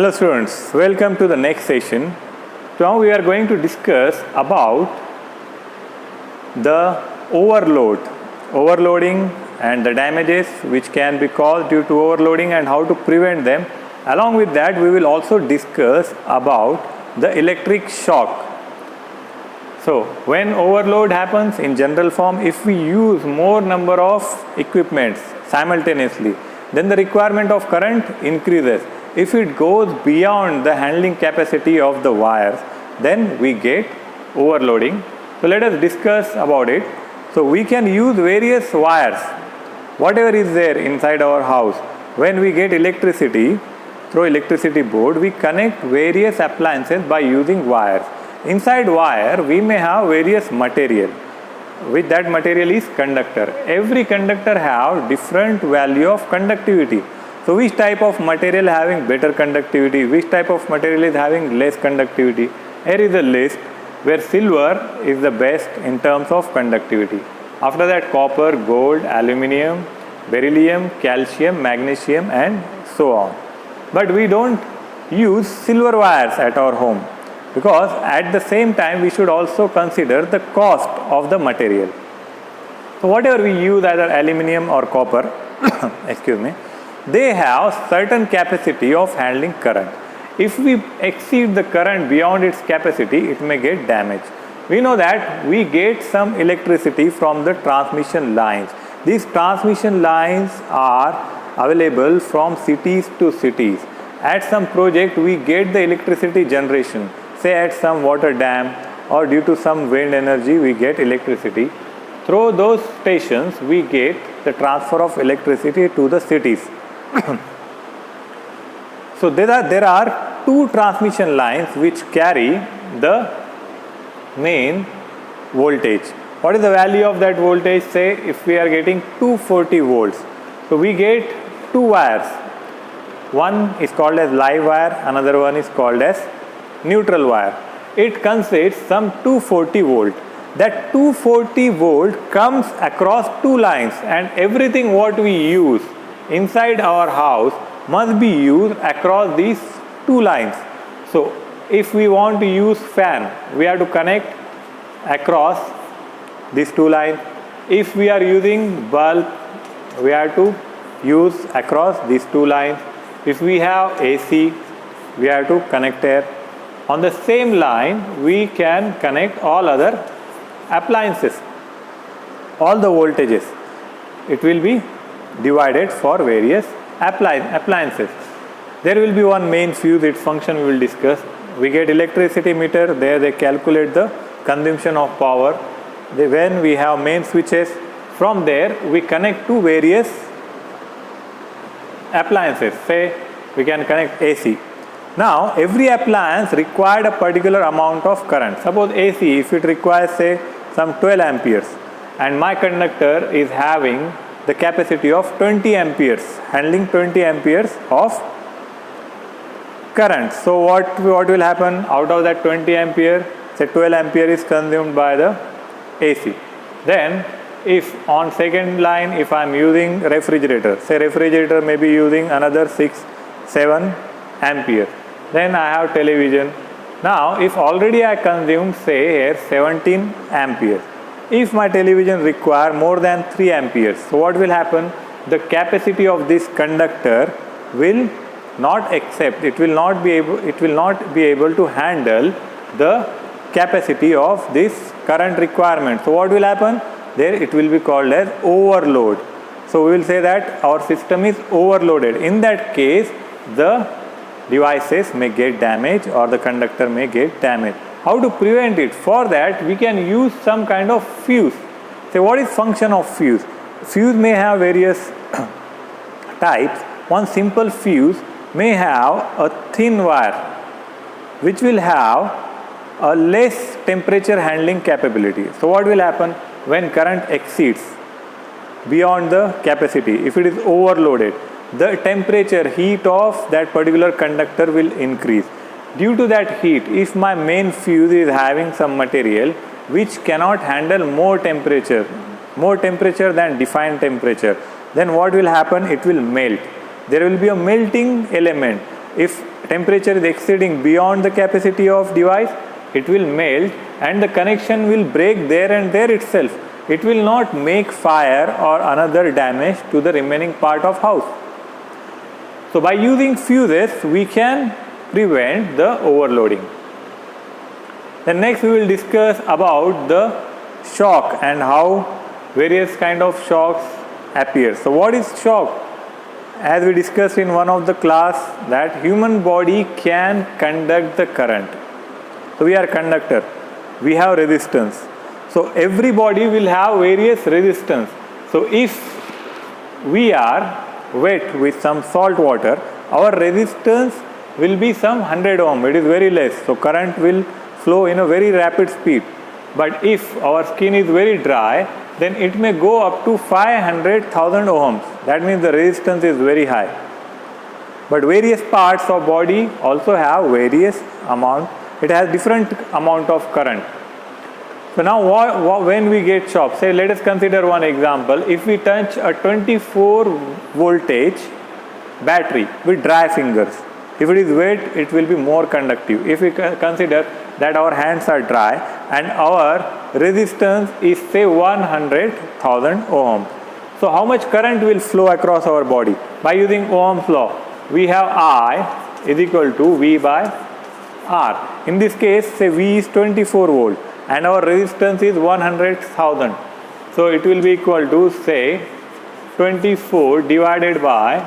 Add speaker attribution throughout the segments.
Speaker 1: Hello students, welcome to the next session. Now we are going to discuss about the overloading and the damages which can be caused due to overloading and how to prevent them. Along with that, we will also discuss about the electric shock. So when overload happens in general form, if we use more number of equipments simultaneously, then the requirement of current increases. If it goes beyond the handling capacity of the wires, then we get overloading. So let us discuss about it. So we can use various wires, whatever is there inside our house. When we get electricity through electricity board, we connect various appliances by using wires. Inside wire, we may have various material. With that material is conductor. Every conductor have different value of conductivity. So which type of material having better conductivity, which type of material is having less conductivity. Here is a list where silver is the best in terms of conductivity. After that, copper, gold, aluminium, beryllium, calcium, magnesium and so on. But we don't use silver wires at our home, because at the same time we should also consider the cost of the material. So whatever we use, either aluminium or copper, they have certain capacity of handling current. If we exceed the current beyond its capacity, it may get damaged. We know that we get some electricity from the transmission lines. These transmission lines are available from cities to cities. At some project, we get the electricity generation. Say at some water dam or due to some wind energy, we get electricity. Through those stations, we get the transfer of electricity to the cities. So there are two transmission lines which carry the main voltage. What is the value of that voltage? Say if we are getting 240 volts. So we get two wires. One is called as live wire, another one is called as neutral wire. It consists some 240 volt. That 240 volt comes across two lines, and everything what we use inside our house must be used across these two lines. So if we want to use fan, we have to connect across these two lines. If we are using bulb, we have to use across these two lines. If we have AC, we have to connect here. On the same line, we can connect all other appliances, all the voltages. It will be divided for various appliances. There will be one main fuse, its function we will discuss. We get electricity meter, there they calculate the consumption of power. When we have main switches, from there we connect to various appliances. Say we can connect AC. Now every appliance required a particular amount of current. Suppose AC, if it requires say some 12 amperes and my conductor is having the capacity of 20 amperes, handling 20 amperes of current. So what will happen? Out of that 20 ampere, say 12 ampere is consumed by the AC. Then if on second line, if I am using refrigerator, say refrigerator may be using another 6-7 ampere. Then I have television. Now if already I consumed say here 17 amperes. If my television require more than 3 amperes, so what will happen? The capacity of this conductor will not accept, it will not be able to handle the capacity of this current requirement. So what will happen? There it will be called as overload. So we will say that our system is overloaded. In that case, the devices may get damaged or the conductor may get damaged. How to prevent it? For that, we can use some kind of fuse. Say, what is function of fuse? Fuse may have various types. One simple fuse may have a thin wire which will have a less temperature handling capability. So what will happen when current exceeds beyond the capacity? If it is overloaded, the temperature, heat of that particular conductor will increase. Due to that heat, if my main fuse is having some material which cannot handle more temperature than defined temperature, then what will happen? It will melt. There will be a melting element. If temperature is exceeding beyond the capacity of device, it will melt and the connection will break there and there itself. It will not make fire or another damage to the remaining part of house. So by using fuses, we can prevent the overloading. Then next we will discuss about the shock and how various kind of shocks appear. So what is shock? As we discussed in one of the class, that human body can conduct the current. So we are conductor, we have resistance. So every body will have various resistance. So if we are wet with some salt water, our resistance will be some 100 ohm, it is very less. So current will flow in a very rapid speed. But if our skin is very dry, then it may go up to 500,000 ohms. That means the resistance is very high. But various parts of body also have various amount. It has different amount of current. So now when we get shock, say let us consider one example. If we touch a 24 voltage battery with dry fingers, if it is wet, it will be more conductive. If we consider that our hands are dry and our resistance is say 100,000 ohms. So how much current will flow across our body? By using Ohm's law, we have I is equal to V by R. In this case, say V is 24 volt and our resistance is 100,000. So it will be equal to say 24 divided by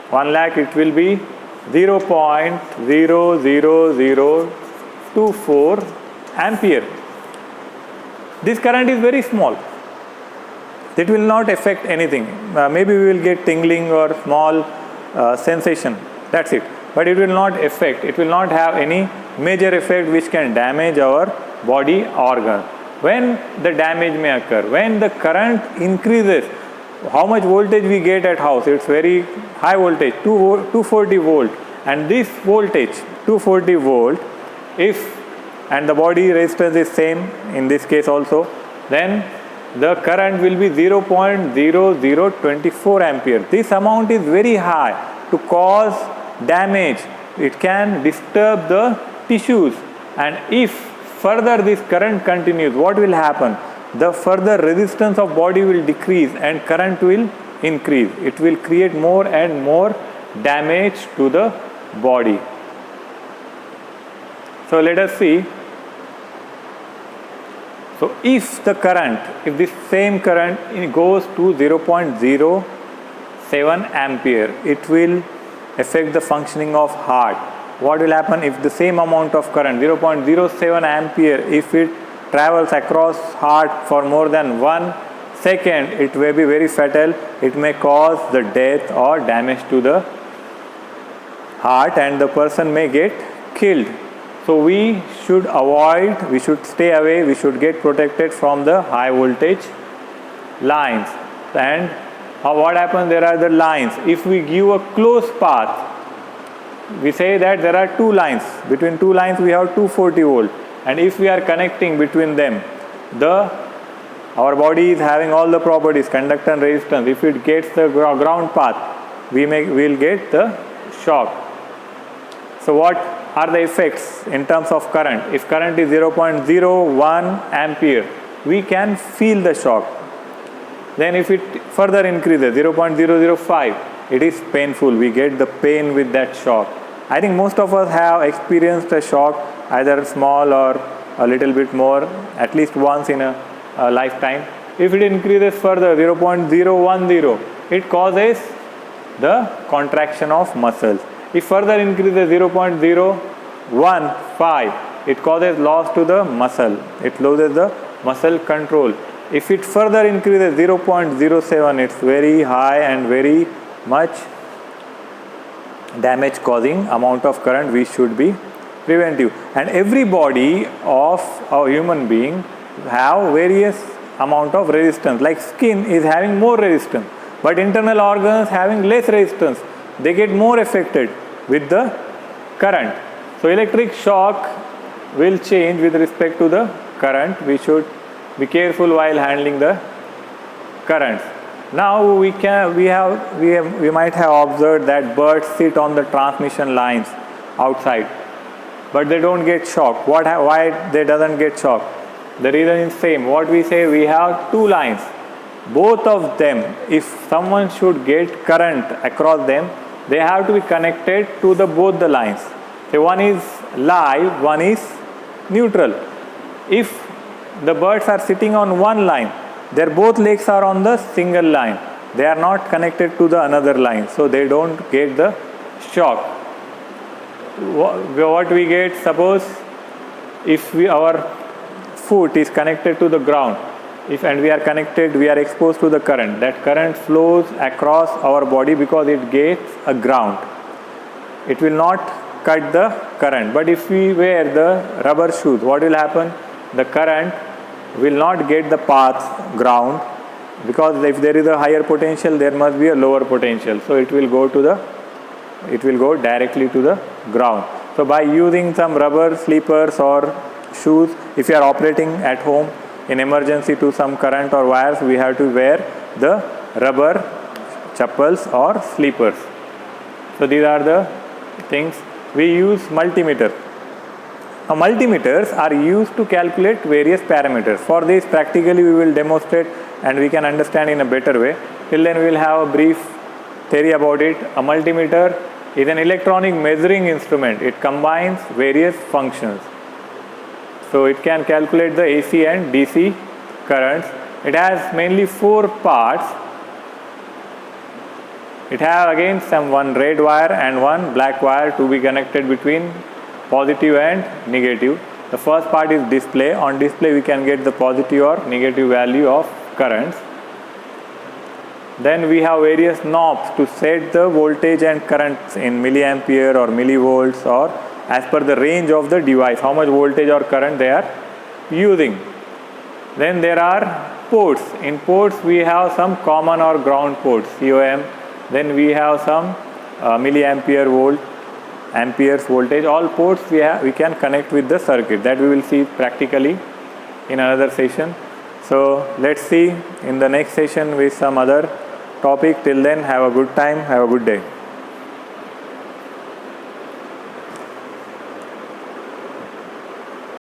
Speaker 1: 1 lakh, it will be 0.00024 ampere. This current is very small. It will not affect anything. Maybe we will get tingling or small sensation. That's it. But it will not affect. It will not have any major effect which can damage our body organ. When the damage may occur, when the current increases, how much voltage we get at house? It's very high voltage, 240 volt, and this voltage 240 volt, and the body resistance is same in this case also, then the current will be 0.0024 ampere. This amount is very high to cause damage. It can disturb the tissues, and if further this current continues, what will happen? The further resistance of body will decrease and current will increase. It will create more and more damage to the body. So let us see. So if this same current goes to 0.07 ampere, it will affect the functioning of heart. What will happen if the same amount of current, 0.07 ampere, if it travels across heart for more than 1 second, it may be very fatal. It may cause the death or damage to the heart and the person may get killed. So we should avoid, we should stay away, we should get protected from the high voltage lines. And what happens, there are the lines. If we give a close path, we say that there are two lines. Between two lines we have 240 volt. And if we are connecting between them, our body is having all the properties, conductance and resistance. If it gets the ground path, we will get the shock. So what are the effects in terms of current? If current is 0.01 ampere, we can feel the shock. Then if it further increases, 0.005, it is painful. We get the pain with that shock. I think most of us have experienced a shock, either small or a little bit more, at least once in a lifetime. If it increases further, 0.010, it causes the contraction of muscles. If further increases 0.015, it causes loss to the muscle. It loses the muscle control. If it further increases 0.07, it's very high and very much damage causing amount of current, we should be preventive. And every body of a human being have various amount of resistance. Like skin is having more resistance, but internal organs having less resistance. They get more affected with the current. So electric shock will change with respect to the current. We should be careful while handling the currents. Now we might have observed that birds sit on the transmission lines outside, but they don't get shocked. Why they doesn't get shocked? The reason is same. What we say, we have two lines. Both of them, if someone should get current across them, they have to be connected to both the lines. So one is live, one is neutral. If the birds are sitting on one line, their both legs are on the single line. They are not connected to the another line, so they don't get the shock. What we get, suppose if our foot is connected to the ground, and we are exposed to the current. That current flows across our body because it gets a ground. It will not cut the current. But if we wear the rubber shoes, what will happen? The current will not get the path ground, because if there is a higher potential, there must be a lower potential. So it will go directly to the ground. So by using some rubber sleepers or shoes, if you are operating at home in emergency to some current or wires, we have to wear the rubber chappals or sleepers. So these are the things. We use multimeter. Now multimeters are used to calculate various parameters. For this practically we will demonstrate and we can understand in a better way. Till then we will have a brief theory about it. A multimeter is an electronic measuring instrument. It combines various functions. So it can calculate the AC and DC currents. It has mainly 4 parts. It has again one red wire and one black wire to be connected between positive and negative. The first part is display. On display we can get the positive or negative value of currents. Then we have various knobs to set the voltage and currents in milliampere or millivolts, or as per the range of the device, how much voltage or current they are using. Then there are ports. In ports we have some common or ground ports, COM. Then we have some milliampere volt, amperes voltage. All ports we can connect with the circuit. That we will see practically in another session. So let's see in the next session with some other topic. Till then, have a good time, have a good day.